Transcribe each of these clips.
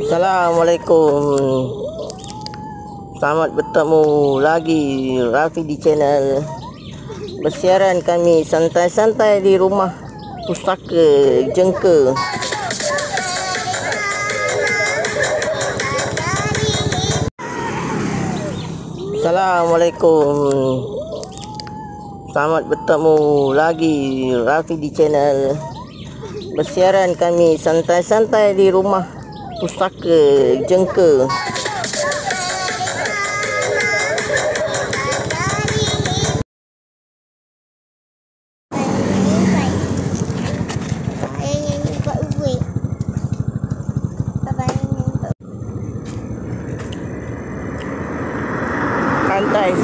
Assalamualaikum. Selamat bertemu lagi Rafi di channel. Bersiaran kami santai-santai di rumah pustaka Jengka. Assalamualaikum. Selamat bertemu lagi Rafi di channel. Bersiaran kami santai-santai di rumah pustaka Jengka.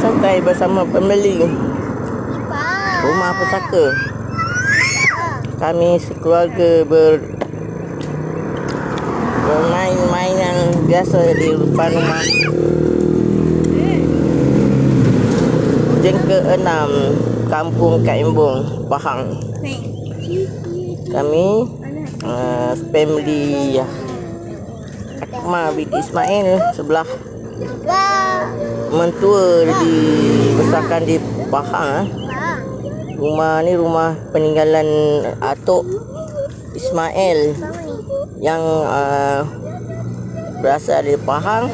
Santai bersama pembeli rumah pustaka. Kami sekeluarga bermain-mainan biasa di depan rumah Jengka 6, Kampung Kaimbong, Pahang. Kami family Akmal binti Ismail sebelah mentua dibesarkan di Pahang. Rumah ni rumah peninggalan Atuk Ismail yang berasal dari Pahang.